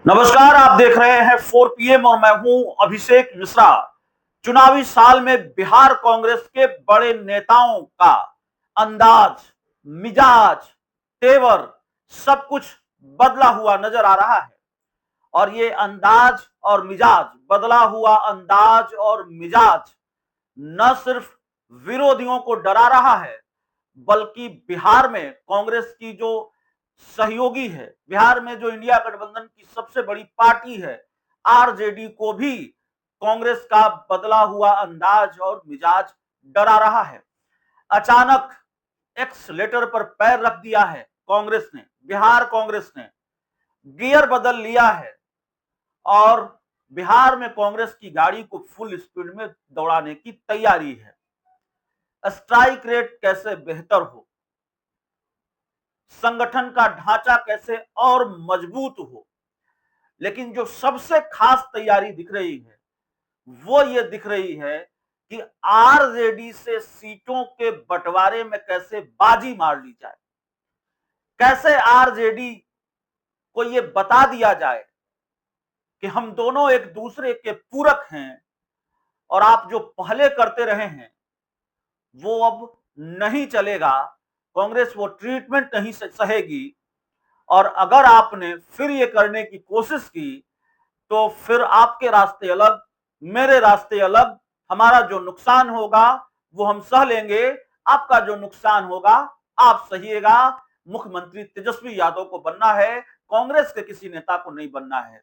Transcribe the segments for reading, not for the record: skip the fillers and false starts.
नमस्कार, आप देख रहे हैं 4 PM और मैं हूं अभिषेक मिश्रा। चुनावी साल में बिहार कांग्रेस के बड़े नेताओं का अंदाज, मिजाज, तेवर सब कुछ बदला हुआ नजर आ रहा है। और ये अंदाज और मिजाज, बदला हुआ अंदाज और मिजाज न सिर्फ विरोधियों को डरा रहा है, बल्कि बिहार में कांग्रेस की जो सहयोगी है, बिहार में जो इंडिया गठबंधन की सबसे बड़ी पार्टी है, आरजेडी को भी कांग्रेस का बदला हुआ अंदाज और मिजाज डरा रहा है। अचानक एक्सलेटर पर पैर रख दिया है कांग्रेस ने, बिहार कांग्रेस ने गियर बदल लिया है और बिहार में कांग्रेस की गाड़ी को फुल स्पीड में दौड़ाने की तैयारी है। स्ट्राइक रेट कैसे बेहतर हो, संगठन का ढांचा कैसे और मजबूत हो, लेकिन जो सबसे खास तैयारी दिख रही है वो ये दिख रही है कि आरजेडी से सीटों के बंटवारे में कैसे बाजी मार ली जाए, कैसे आरजेडी को ये बता दिया जाए कि हम दोनों एक दूसरे के पूरक हैं और आप जो पहले करते रहे हैं वो अब नहीं चलेगा। कांग्रेस वो ट्रीटमेंट नहीं सहेगी और अगर आपने फिर ये करने की कोशिश की तो फिर आपके रास्ते अलग, मेरे रास्ते अलग। हमारा जो नुकसान होगा वो हम सह लेंगे, आपका जो नुकसान होगा आप सहिएगा। मुख्यमंत्री तेजस्वी यादव को बनना है, कांग्रेस के किसी नेता को नहीं बनना है।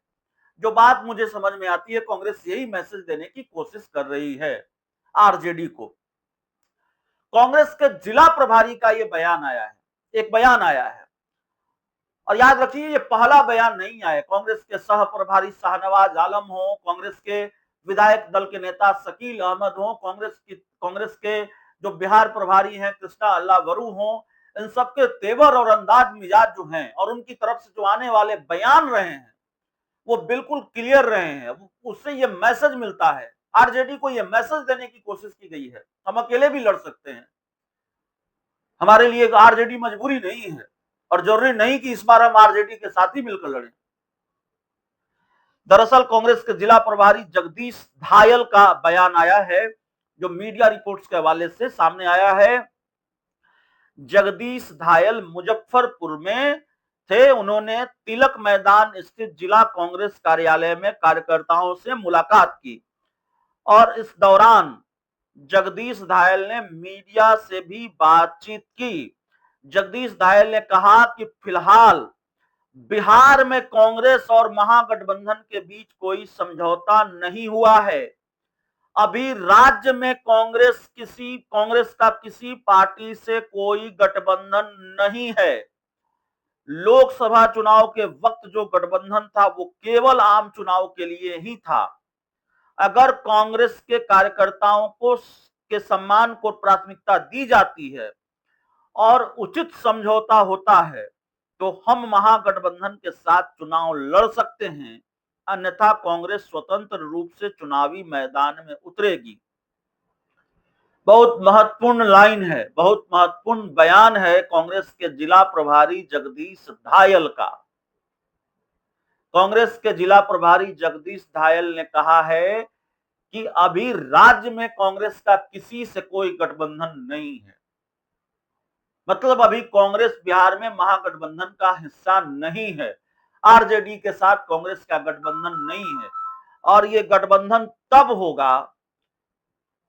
जो बात मुझे समझ में आती है, कांग्रेस यही मैसेज देने की कोशिश कर रही है आरजेडी को। कांग्रेस के जिला प्रभारी का ये बयान आया है, एक बयान आया है और याद रखिए ये पहला बयान नहीं आया। कांग्रेस के सह प्रभारी शाहनवाज आलम हो, कांग्रेस के विधायक दल के नेता शकील अहमद हो, कांग्रेस के जो बिहार प्रभारी हैं कृष्णा अल्लावरू हो, इन सबके तेवर और अंदाज मिजाज जो हैं और उनकी तरफ से जो आने वाले बयान रहे हैं वो बिल्कुल क्लियर रहे हैं। उससे ये मैसेज मिलता है, आरजेडी को ये मैसेज देने की कोशिश की गई है हम अकेले भी लड़ सकते हैं, हमारे लिए आरजेडी मजबूरी नहीं है और जरूरी नहीं कि इस बार हम आरजेडी के साथ ही मिलकर लड़ें। दरअसल कांग्रेस के जिला प्रभारी जगदीश धायल का बयान आया है जो मीडिया रिपोर्ट्स के हवाले से सामने आया है। जगदीश धायल मुजफ्फरपुर में थे। उन्होंने तिलक मैदान स्थित जिला कांग्रेस कार्यालय में कार्यकर्ताओं से मुलाकात की और इस दौरान जगदीश धायल ने मीडिया से भी बातचीत की। जगदीश धायल ने कहा कि फिलहाल बिहार में कांग्रेस और महागठबंधन के बीच कोई समझौता नहीं हुआ है। अभी राज्य में कांग्रेस का किसी पार्टी से कोई गठबंधन नहीं है। लोकसभा चुनाव के वक्त जो गठबंधन था वो केवल आम चुनाव के लिए ही था। अगर कांग्रेस के कार्यकर्ताओं को के सम्मान को प्राथमिकता दी जाती है और उचित समझौता होता है तो हम महागठबंधन के साथ चुनाव लड़ सकते हैं, अन्यथा कांग्रेस स्वतंत्र रूप से चुनावी मैदान में उतरेगी। बहुत महत्वपूर्ण लाइन है, बहुत महत्वपूर्ण बयान है कांग्रेस के जिला प्रभारी जगदीश धायल का। कांग्रेस के जिला प्रभारी जगदीश धायल ने कहा है कि अभी राज्य में कांग्रेस का किसी से कोई गठबंधन नहीं है। मतलब अभी कांग्रेस बिहार में महागठबंधन का हिस्सा नहीं है, आरजेडी के साथ कांग्रेस का गठबंधन नहीं है। और ये गठबंधन तब होगा,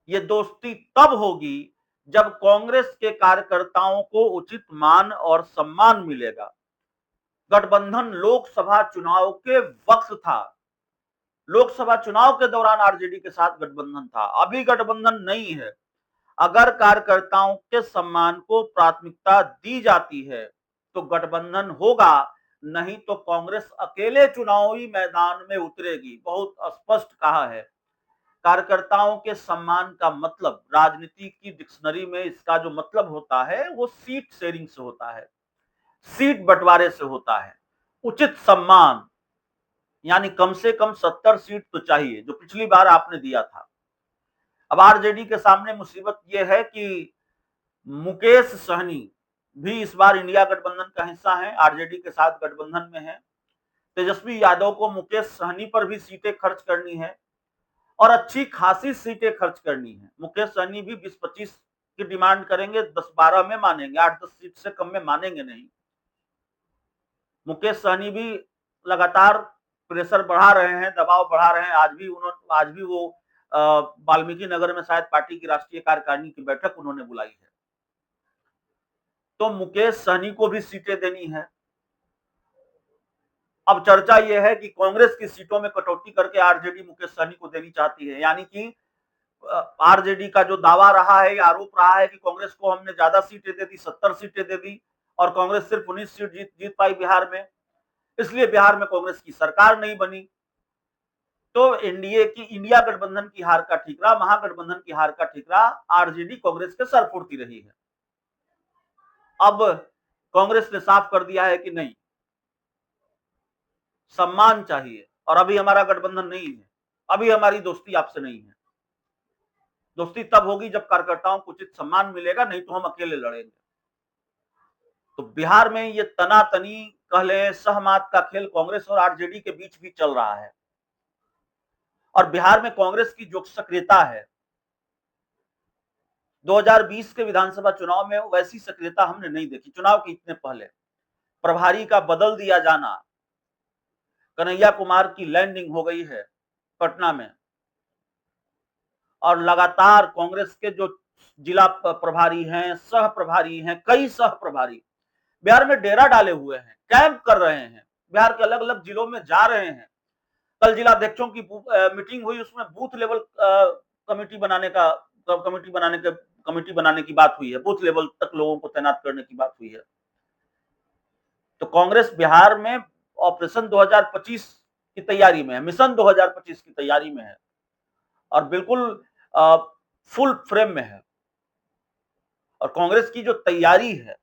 ये दोस्ती तब होगी जब कांग्रेस के कार्यकर्ताओं को उचित मान और सम्मान मिलेगा। गठबंधन लोकसभा चुनाव के वक्त था, लोकसभा चुनाव के दौरान आरजेडी के साथ गठबंधन था, अभी गठबंधन नहीं है। अगर कार्यकर्ताओं के सम्मान को प्राथमिकता दी जाती है तो गठबंधन होगा, नहीं तो कांग्रेस अकेले चुनावी मैदान में उतरेगी। बहुत स्पष्ट कहा है। कार्यकर्ताओं के सम्मान का मतलब राजनीति की डिक्शनरी में इसका जो मतलब होता है वो सीट शेयरिंग से होता है, सीट बंटवारे से होता है। उचित सम्मान यानी कम से कम 70 सीट तो चाहिए जो पिछली बार आपने दिया था। अब आरजेडी के सामने मुसीबत यह है कि मुकेश सहनी भी इस बार इंडिया गठबंधन का हिस्सा है, आरजेडी के साथ गठबंधन में है। तेजस्वी यादव को मुकेश सहनी पर भी सीटें खर्च करनी है और अच्छी खासी सीटें खर्च करनी है। मुकेश सहनी भी 20-25 की डिमांड करेंगे, 10-12 में मानेंगे, 8-10 सीट से कम में मानेंगे नहीं। मुकेश सहनी भी लगातार प्रेशर बढ़ा रहे हैं, दबाव बढ़ा रहे हैं। आज भी वो वाल्मीकि नगर में शायद पार्टी की राष्ट्रीय कार्यकारिणी की बैठक उन्होंने बुलाई है। तो मुकेश सहनी को भी सीटें देनी है। अब चर्चा यह है कि कांग्रेस की सीटों में कटौती करके आरजेडी मुकेश सहनी को देनी चाहती है, यानी कि आरजेडी का जो दावा रहा है, आरोप रहा है कि कांग्रेस को हमने ज्यादा सीटें दे दी, 70 सीटें दे दी और कांग्रेस सिर्फ 19 सीट जीत पाई बिहार में, इसलिए बिहार में कांग्रेस की सरकार नहीं बनी। तो एनडीए की, इंडिया गठबंधन की हार का ठीकरा, महागठबंधन की हार का ठीकरा आरजेडी कांग्रेस के सर फोड़ती रही है। अब कांग्रेस ने साफ कर दिया है कि नहीं, सम्मान चाहिए और अभी हमारा गठबंधन नहीं है, अभी हमारी दोस्ती आपसे नहीं है। दोस्ती तब होगी जब कार्यकर्ताओं को उचित सम्मान मिलेगा, नहीं तो हम अकेले लड़ेंगे। तो बिहार में ये तनातनी कह लें, सहमत का खेल कांग्रेस और आरजेडी के बीच भी चल रहा है। और बिहार में कांग्रेस की जो सक्रियता है, 2020 के विधानसभा चुनाव में वैसी सक्रियता हमने नहीं देखी। चुनाव के इतने पहले प्रभारी का बदल दिया जाना, कन्हैया कुमार की लैंडिंग हो गई है पटना में, और लगातार कांग्रेस के जो जिला प्रभारी हैं, सह प्रभारी हैं, कई सह प्रभारी बिहार में डेरा डाले हुए हैं, कैंप कर रहे हैं, बिहार के अलग अलग जिलों में जा रहे हैं। कल जिला अध्यक्षों की मीटिंग हुई, उसमें बूथ लेवल कमेटी बनाने की बात हुई है, बूथ लेवल तक लोगों को तैनात करने की बात हुई है। तो कांग्रेस बिहार में ऑपरेशन 2025 की तैयारी में है, मिशन 2025 की तैयारी में है और बिल्कुल फुल फ्रेम में है। और कांग्रेस की जो तैयारी है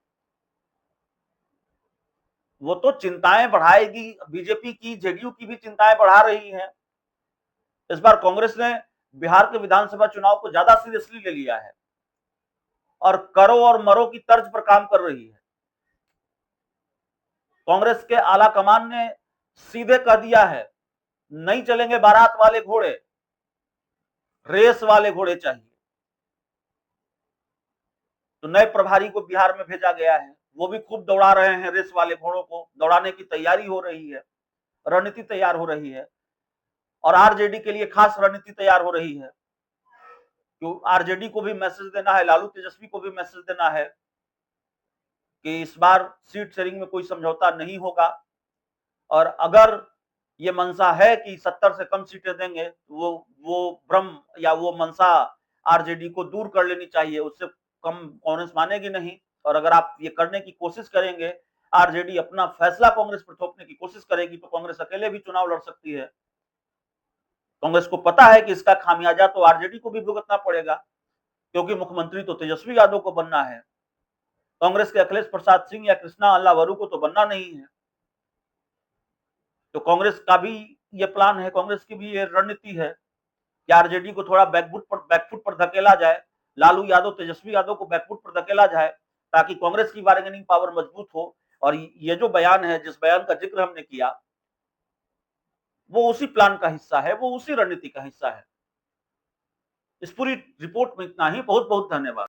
वो तो चिंताएं बढ़ाएगी, बीजेपी की, जेडीयू की भी चिंताएं बढ़ा रही है। इस बार कांग्रेस ने बिहार के विधानसभा चुनाव को ज्यादा सीरियसली ले लिया है और करो और मरो की तर्ज पर काम कर रही है। कांग्रेस के आला कमान ने सीधे कह दिया है, नहीं चलेंगे बारात वाले घोड़े, रेस वाले घोड़े चाहिए। तो नए प्रभारी को बिहार में भेजा गया है, वो भी खूब दौड़ा रहे हैं रेस वाले घोड़ों को, दौड़ाने की तैयारी हो रही है, रणनीति तैयार हो रही है और आरजेडी के लिए खास रणनीति तैयार हो रही है। तो आरजेडी को भी मैसेज देना है, लालू तेजस्वी को भी मैसेज देना है कि इस बार सीट शेयरिंग में कोई समझौता नहीं होगा और अगर ये मंशा है कि 70 से कम सीटें देंगे, वो भ्रम या वो मंशा आरजेडी को दूर कर लेनी चाहिए, उससे कम कांग्रेस मानेगी नहीं। और अगर आप ये करने की कोशिश करेंगे, आरजेडी अपना फैसला कांग्रेस पर थोपने की कोशिश करेगी, तो कांग्रेस अकेले भी चुनाव लड़ सकती है। कांग्रेस को पता है कि इसका खामियाजा तो आरजेडी को भी भुगतना पड़ेगा, क्योंकि मुख्यमंत्री तो तेजस्वी यादव को बनना है, कांग्रेस के अखिलेश प्रसाद सिंह या कृष्णा अल्लावरू को तो बनना नहीं है। तो कांग्रेस का भी ये प्लान है, कांग्रेस की भी ये रणनीति है कि आरजेडी को थोड़ा बैकफुट पर धकेला जाए, लालू यादव, तेजस्वी यादव को बैकफुट पर धकेला जाए, ताकि कांग्रेस की बार्गेनिंग पावर मजबूत हो। और ये जो बयान है, जिस बयान का जिक्र हमने किया, वो उसी प्लान का हिस्सा है, वो उसी रणनीति का हिस्सा है। इस पूरी रिपोर्ट में इतना ही। बहुत बहुत धन्यवाद।